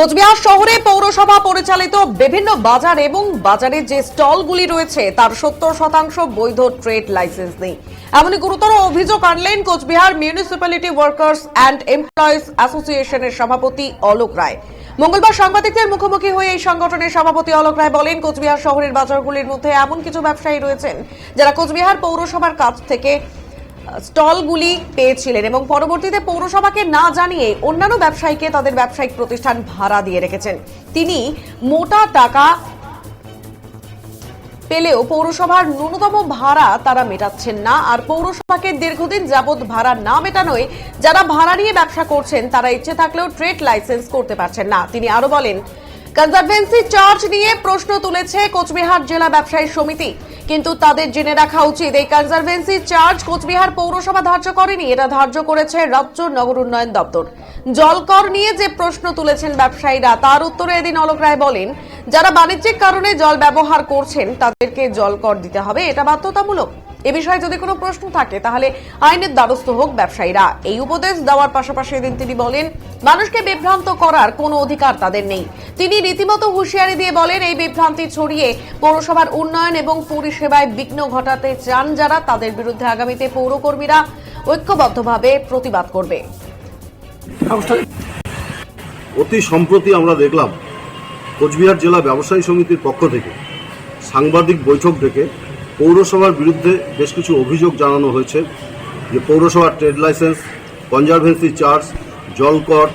কোচবিহার শহরে পৌরসভা পরিচালিত বিভিন্ন বাজার এবং বাজারের যে স্টলগুলি রয়েছে তার 70% বৈধ ট্রেড লাইসেন্স নেই। এমনই গুরুতর অভিযোগ আনলেন Cooch Behar municipality workers and employees অ্যাসোসিয়েশনের সভাপতি অলোক রায়। মঙ্গলবার সাংবাদিকদের মুখোমুখি হয়ে এই সংগঠনের সভাপতি অলোক রায় বলেন, কোচবিহার শহরের বাজারগুলির মধ্যে এমন কিছু ব্যবসায়ী রয়েছেন যারা কোচবিহার পৌরসভার কাছ থেকে স্টলগুলি পেয়েছিলেন এবং পরবর্তীতে পৌরসভাকে না জানিয়ে অন্যান্য ব্যবসায়ীকে তাদের ব্যবসায়িক প্রতিষ্ঠান ভাড়া দিয়ে রেখেছেন। তিনি মোটা টাকা পেলেও পৌরসভার ন্যূনতম ভাড়া তারা মেটাচ্ছেন না। আর পৌরসভাকে দীর্ঘদিন যাবৎ ভাড়া না মেটানোয় যারা ভাড়া নিয়ে ব্যবসা করছেন তারা ইচ্ছে থাকলেও ট্রেড লাইসেন্স করতে পারছেন না। তিনি আরো বলেন, কনজারভেন্সি চার্জ নিয়ে প্রশ্ন তুলেছে কোচবিহার জেলা ব্যবসায়ী সমিতি, কিন্তু তাদের জেনে রাখা উচিত এই কনজারভেন্সি চার্জ কোচবিহার পৌরসভা ধার্য করেনি, এটা ধার্য করেছে রাজ্য নগর উন্নয়ন দপ্তর। জলকর নিয়ে যে প্রশ্ন তুলেছেন ব্যবসায়ীরা, তার উত্তরে এদিন অলোক রায় বলেন, যারা বাণিজ্যিক কারণে জল ব্যবহার করছেন তাদেরকে জলকর দিতে হবে, এটা বাধ্যতামূলক। এ বিষয়ে যদি কোনো প্রশ্ন থাকে তাহলে আইনের দ্বারস্থ হোক ব্যবসায়ীরা। এই উপদেশ দেওয়ার পাশাপাশি এদিন তিনি বলেন, মানুষকে বিভ্রান্ত করার কোনো অধিকার তাদের নেই। তিনি রীতিমতো হুঁশিয়ারি দিয়ে বলেন, এই বিভ্রান্তি ছড়িয়ে পৌরসভার উন্নয়ন এবং পরিষেবায় বিঘ্ন ঘটাতে চান যারা, তাদের বিরুদ্ধে আগামীতে পৌরকর্মীরা ঐক্যবদ্ধভাবে প্রতিবাদ করবে। অতি সম্প্রতি আমরা দেখলাম কোচবিহার জেলা ব্যবসায়ী সমিতির পক্ষ থেকে সাংবাদিক বৈঠক ডেকে পৌরসভার বিরুদ্ধে বেশ কিছু অভিযোগ জানানো হয়েছে, যে পৌরসভার ট্রেড লাইসেন্স, কনজারভেন্সি চার্জ, জলকর,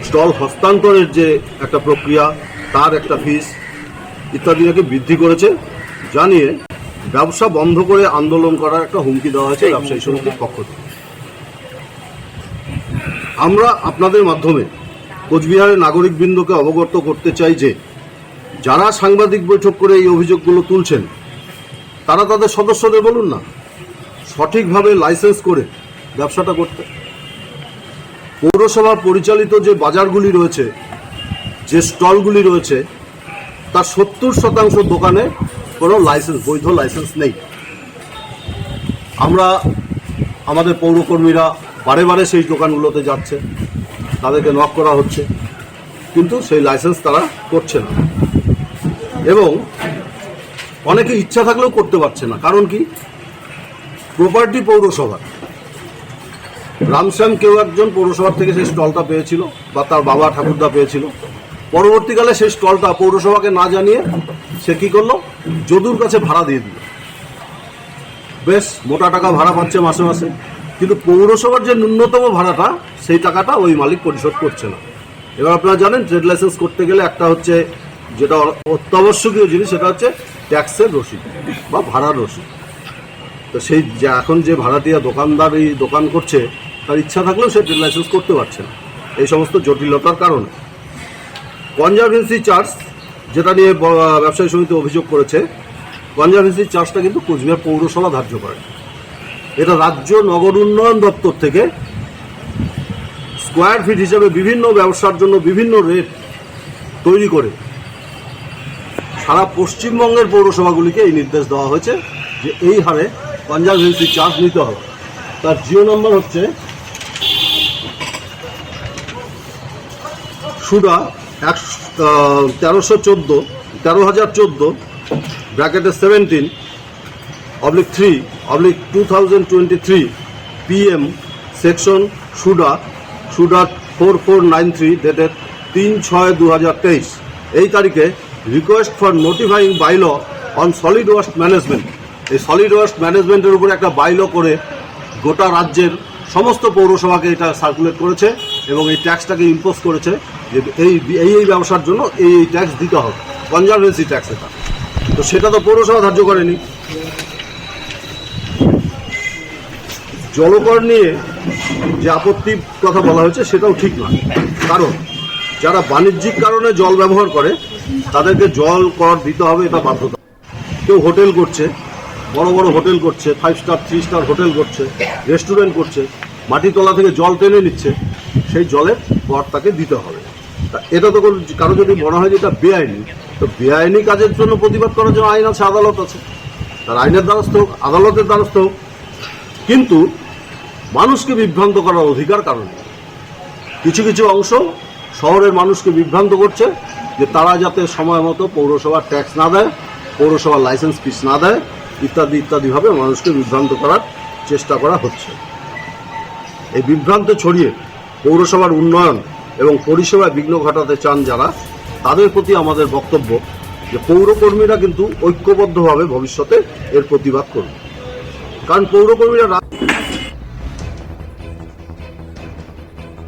স্টল হস্তান্তরের যে একটা প্রক্রিয়া তার একটা ফিস ইত্যাদি নাকি বৃদ্ধি করেছে, জানিয়ে ব্যবসা বন্ধ করে আন্দোলন করার একটা হুমকি দেওয়া হয়েছে ব্যবসায়ী সমিতির পক্ষ থেকে। আমরা আপনাদের মাধ্যমে কোচবিহারের নাগরিকবৃন্দকে অবগত করতে চাই যে যারা সাংবাদিক বৈঠক করে এই অভিযোগগুলো তুলছেন তারা তাদের সদস্যদের বলুন না সঠিকভাবে লাইসেন্স করে ব্যবসাটা করতে। পৌরসভা পরিচালিত যে বাজারগুলি রয়েছে, যে স্টলগুলি রয়েছে, তার 70% দোকানে কোনো লাইসেন্স, বৈধ লাইসেন্স নেই। আমরা আমাদের পৌরকর্মীরা বারে বারে সেই দোকানগুলোতে যাচ্ছে, তাদেরকে নক করা হচ্ছে, কিন্তু সেই লাইসেন্স তারা করছে না এবং অনেকে ইচ্ছা থাকলেও করতে পারছে না। কারণ কি, প্রপার্টি পৌরসভার। রামশ্যাম কেউ একজন পৌরসভার থেকে সেই স্টলটা পেয়েছিল বা তার বাবা ঠাকুরদা পেয়েছিল, পরবর্তীকালে সেই স্টলটা পৌরসভাকে না জানিয়ে সে কি করলো, যদুর কাছে ভাড়া দিয়ে দিল। বেশ মোটা টাকা ভাড়া পাচ্ছে মাসে মাসে, কিন্তু পৌরসভার যে ন্যূনতম ভাড়াটা সেই টাকাটা ওই মালিক পরিশোধ করছে না। এবার আপনারা জানেন ট্রেড লাইসেন্স করতে গেলে একটা হচ্ছে যেটা অত্যাবশ্যকীয় জিনিস, সেটা হচ্ছে ট্যাক্সের রসিদ বা ভাড়ার রসিদ। তো সেই এখন যে ভাড়াটিয়া দোকানদার এই দোকান করছে, তার ইচ্ছা থাকলেও সে ট্রেড লাইসেন্স করতে পারছে না এই সমস্ত জটিলতার কারণে। কনজারভেন্সি চার্জ যেটা নিয়ে ব্যবসায়ী সমিতি অভিযোগ করেছে, কনজারভেন্সি চার্জটা কিন্তু কোচবিহার পৌরসভা ধার্য করে। এটা রাজ্য নগর উন্নয়ন দপ্তর থেকে স্কোয়ার ফিট হিসেবে বিভিন্ন ব্যবসার জন্য বিভিন্ন রেট তৈরি করে সারা পশ্চিমবঙ্গের পৌরসভাগুলিকে এই নির্দেশ দেওয়া হয়েছে যে এই হারে কনজারভেন্সি চার্জ নিতে হবে। তার জিও নম্বর হচ্ছে সুডা 1314 ব্র্যাকেটে 17/3/2023 PM সেকশন সুডা 4493 ডেটেড 3/6/2023। এই তারিখে request for notifying bylaw on solid waste management, এই সলিড ওয়েস্ট ম্যানেজমেন্টের উপরে একটা বাইল করে গোটা রাজ্যের সমস্ত পৌরসভাকে এটা সার্কুলেট করেছে এবং এই ট্যাক্সটাকে ইম্পোজ করেছে যে এই ব্যবসার জন্য এই ট্যাক্স দিতে হবে, কনজারভেন্সি ট্যাক্স এটা। তো সেটা তো পৌরসভা ধার্য করেনি। জলকর নিয়ে যে আপত্তির কথা বলা হয়েছে সেটাও ঠিক নয়, কারণ যারা বাণিজ্যিক কারণে জল ব্যবহার করে তাদেরকে জল কর দিতে হবে, এটা বাধ্যতা। কেউ হোটেল করছে, বড় বড় হোটেল করছে, 5 স্টার 3 স্টার হোটেল করছে, রেস্টুরেন্ট করছে, মাটিতলা থেকে জল টেনে নিচ্ছে, সেই জলের কর তাকে দিতে হবে। তা এটা তো কারো যদি মনে হয় যে এটা বেআইনি, তো বেআইনি কাজের জন্য প্রতিবাদ করার জন্য আইন আছে, আদালত আছে, তার আইনের দ্বারস্থ হোক, আদালতের দ্বারস্থ হোক, কিন্তু মানুষকে বিভ্রান্ত করার অধিকার কারণ কিছু কিছু অংশ শহরের মানুষকে বিভ্রান্ত করছে যে তারা যাতে সময় মতো পৌরসভার ট্যাক্স না দেয়, পৌরসভার লাইসেন্স ফিস না দেয়, ইত্যাদি ইত্যাদিভাবে মানুষকে বিভ্রান্ত করার চেষ্টা করা হচ্ছে। এই বিভ্রান্ত ছড়িয়ে পৌরসভার উন্নয়ন এবং পরিষেবায় বিঘ্ন ঘটাতে চান যারা, তাদের প্রতি আমাদের বক্তব্য যে পৌরকর্মীরা কিন্তু ঐক্যবদ্ধভাবে ভবিষ্যতে এর প্রতিবাদ করবে। কারণ পৌরকর্মীরা